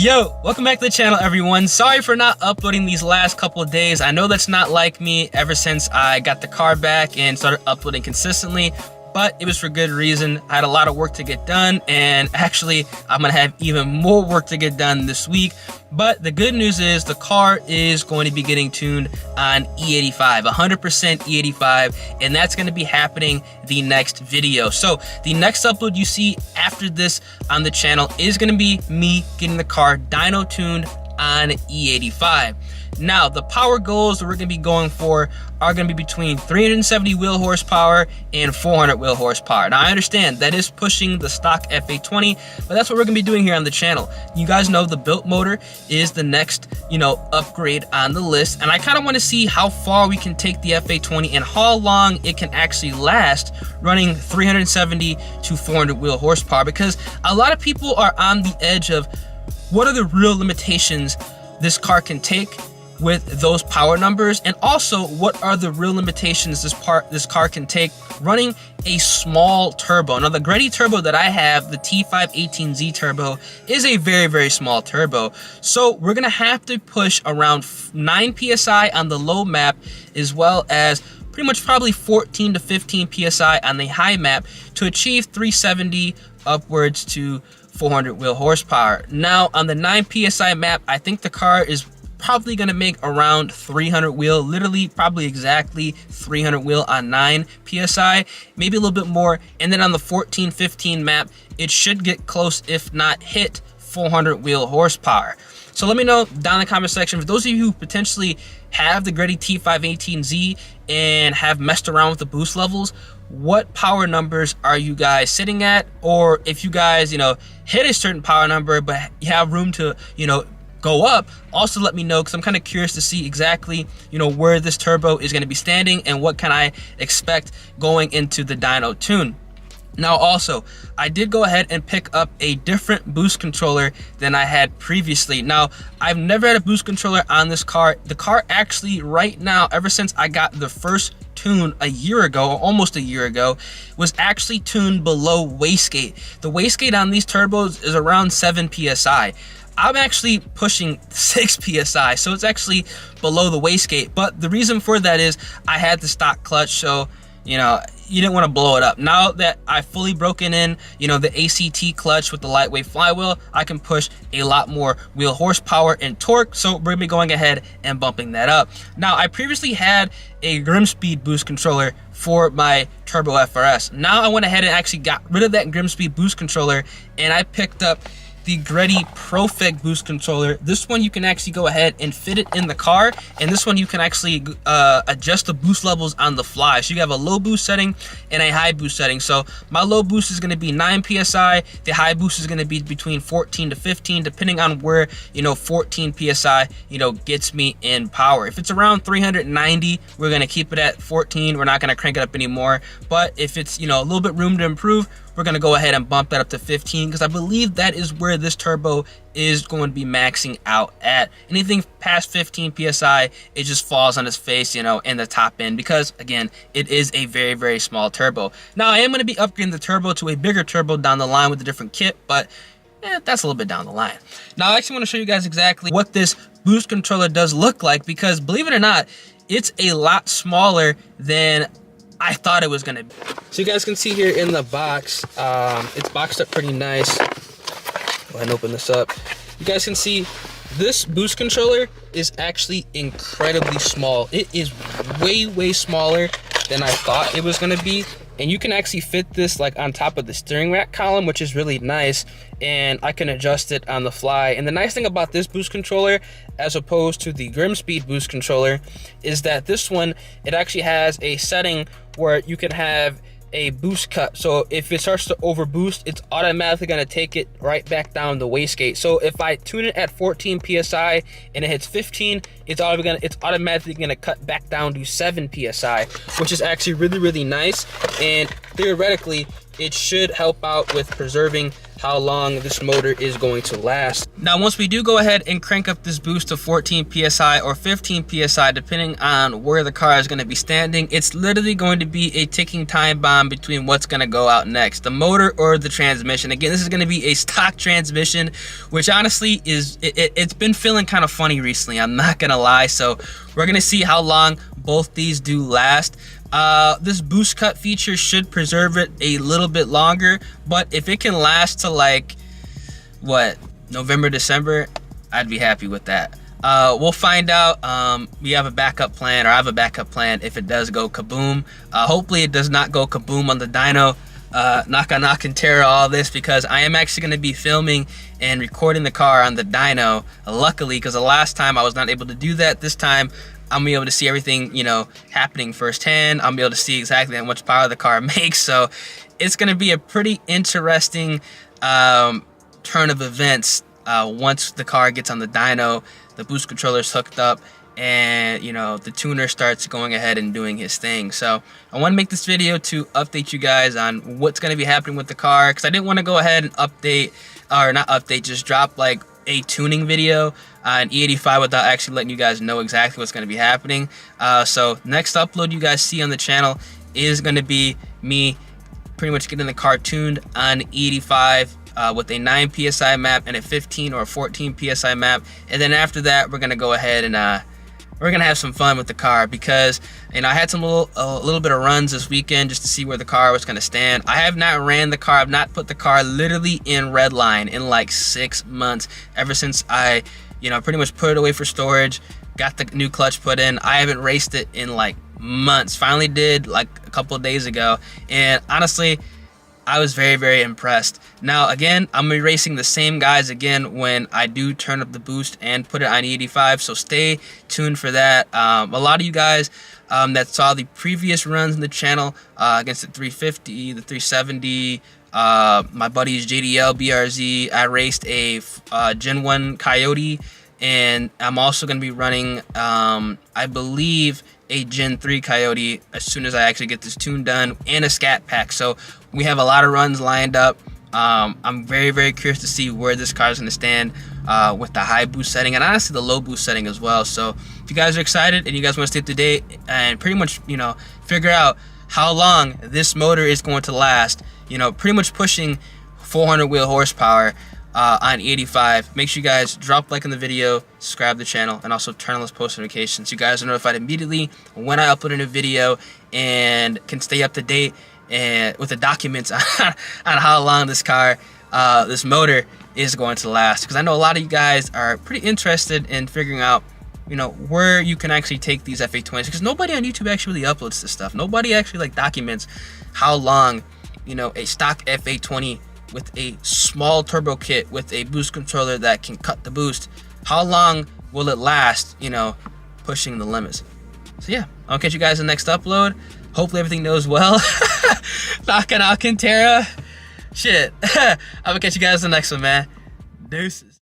Yo, welcome back to the channel, everyone. Sorry for not uploading these last couple of days. I know that's not like me ever since I got the car back and started uploading consistently, but it was for good reason. I had a lot of work to get done, and actually I'm gonna have even more work to get done this week. But the good news is the car is going to be getting tuned on E85, 100% E85, and that's going to be happening the next video. So the next upload you see after this on the channel is going to be me getting the car dyno tuned on E85. Now, the power goals that we're going to be going for are going to be between 370 wheel horsepower and 400 wheel horsepower. Now, I understand that is pushing the stock F820, but that's what we're going to be doing here on the channel. You guys know the built motor is the next, upgrade on the list, and I kind of want to see how far we can take the F820 and how long it can actually last running 370 to 400 wheel horsepower, because a lot of people are on the edge of what are the real limitations this car can take with those power numbers, and also what are the real limitations this car can take running a small turbo. Now, the Greddy turbo that I have, the T518Z turbo, is a very, very small turbo. So we're gonna have to push around 9 PSI on the low map, as well as pretty much probably 14 to 15 PSI on the high map to achieve 370 upwards to 400 wheel horsepower. Now, on the 9 PSI map, I think the car is probably gonna make around 300 wheel, literally probably exactly 300 wheel on 9 PSI, maybe a little bit more. And then on the 14-15 map, it should get close, if not hit 400 wheel horsepower. So let me know down in the comment section, for those of you who potentially have the Greddy T518Z and have messed around with the boost levels, what power numbers are you guys sitting at? Or if you guys, hit a certain power number, but you have room to, go up, also let me know, because I'm kind of curious to see exactly, where this turbo is going to be standing and what can I expect going into the dyno tune. Now, also, I did go ahead and pick up a different boost controller than I had previously. Now, I've never had a boost controller on this car. The car actually, right now, ever since I got the first tune a year ago, or almost a year ago, was actually tuned below wastegate. The wastegate on these turbos is around 7 PSI. I'm actually pushing 6 PSI, so it's actually below the wastegate. But the reason for that is I had the stock clutch, so you didn't want to blow it up. Now that I've fully broken in, the ACT clutch with the lightweight flywheel, I can push a lot more wheel horsepower and torque, so we're gonna be going ahead and bumping that up. Now, I previously had a Grimspeed boost controller for my Turbo FRS. Now I went ahead and actually got rid of that Grimspeed boost controller, and I picked up the Greddy Profec Boost Controller. This one you can actually go ahead and fit it in the car, and this one you can actually adjust the boost levels on the fly. So you have a low boost setting and a high boost setting. So my low boost is going to be 9 PSI, the high boost is going to be between 14 to 15, depending on where 14 PSI gets me in power. If it's around 390, we're going to keep it at 14. We're not going to crank it up anymore. But if it's a little bit room to improve, we're going to go ahead and bump that up to 15, because I believe that is where this turbo is going to be maxing out at. Anything past 15 PSI, it just falls on its face, in the top end, because again, it is a very, very small turbo. Now, I am going to be upgrading the turbo to a bigger turbo down the line with a different kit, but that's a little bit down the line. Now, I actually want to show you guys exactly what this boost controller does look like, because believe it or not, it's a lot smaller than I thought it was gonna be. So you guys can see here in the box, it's boxed up pretty nice. Go ahead and open this up. You guys can see this boost controller is actually incredibly small. It is way, way smaller than I thought it was gonna be. And you can actually fit this like on top of the steering rack column, which is really nice, and I can adjust it on the fly. And the nice thing about this boost controller, as opposed to the Grimspeed boost controller, is that this one, it actually has a setting where you can have a boost cut. So if it starts to overboost, it's automatically going to take it right back down the wastegate. So if I tune it at 14 PSI and it hits 15, it's automatically going to cut back down to 7 PSI, which is actually really, really nice. And theoretically, it should help out with preserving how long this motor is going to last. Now, once we do go ahead and crank up this boost to 14 PSI or 15 PSI, depending on where the car is going to be standing, it's literally going to be a ticking time bomb between what's going to go out next, the motor or the transmission. Again, this is going to be a stock transmission, which honestly is, it's been feeling kind of funny recently, I'm not going to lie. So we're going to see how long both these do last. This boost cut feature should preserve it a little bit longer, but if it can last to like, what, November, December, I'd be happy with that. We'll find out. We have a backup plan, or I have a backup plan if it does go kaboom. Hopefully it does not go kaboom on the dyno. Not gonna tear all this, because I am actually going to be filming and recording the car on the dyno, luckily, because the last time I was not able to do that. This time I'm gonna be able to see everything, you know, happening firsthand. I'm gonna be able to see exactly how much power the car makes. So it's gonna be a pretty interesting turn of events once the car gets on the dyno, the boost controller is hooked up, and you know, the tuner starts going ahead and doing his thing. So I want to make this video to update you guys on what's going to be happening with the car, because I didn't want to go ahead and update, or not update, just drop like a tuning video on E85 without actually letting you guys know exactly what's going to be happening. So next upload you guys see on the channel is going to be me pretty much getting the car tuned on E85 with a 9 PSI map and a 15 or 14 PSI map. And then after that, we're going to go ahead and we're going to have some fun with the car, because, you know, I had some a little bit of runs this weekend just to see where the car was going to stand. I have not ran the car. I've not put the car literally in redline in like 6 months, ever since I, you know, pretty much put it away for storage, got the new clutch put in. I haven't raced it in like months. Finally did like a couple of days ago, and honestly, I was very, very impressed. Now, again, I'm gonna be racing the same guys again when I do turn up the boost and put it on E85, so stay tuned for that. A lot of you guys that saw the previous runs in the channel against the 350, the 370, my buddies JDL, BRZ, I raced a Gen 1 Coyote, and I'm also going to be running, I believe, a Gen 3 Coyote as soon as I actually get this tune done, and a Scat Pack. So we have a lot of runs lined up. I'm very, very curious to see where this car is going to stand with the high boost setting, and honestly the low boost setting as well. So if you guys are excited and you guys want to stay up to date and pretty much, you know, figure out how long this motor is going to last, you know, pretty much pushing 400 wheel horsepower on 85, make sure you guys drop a like on the video, subscribe to the channel, and also turn on those post notifications so you guys are notified immediately when I upload a new video, and can stay up to date and with the documents on how long this car, this motor is going to last. Because I know a lot of you guys are pretty interested in figuring out, you know, where you can actually take these F820s, because nobody on YouTube actually really uploads this stuff. Nobody actually like documents how long, you know, a stock F820 with a small turbo kit with a boost controller that can cut the boost, how long will it last, you know, pushing the limits. So yeah, I'll catch you guys in the next upload. Hopefully everything goes well. Knocking out Quintera. Shit. I'm gonna catch you guys in the next one, man. Deuces.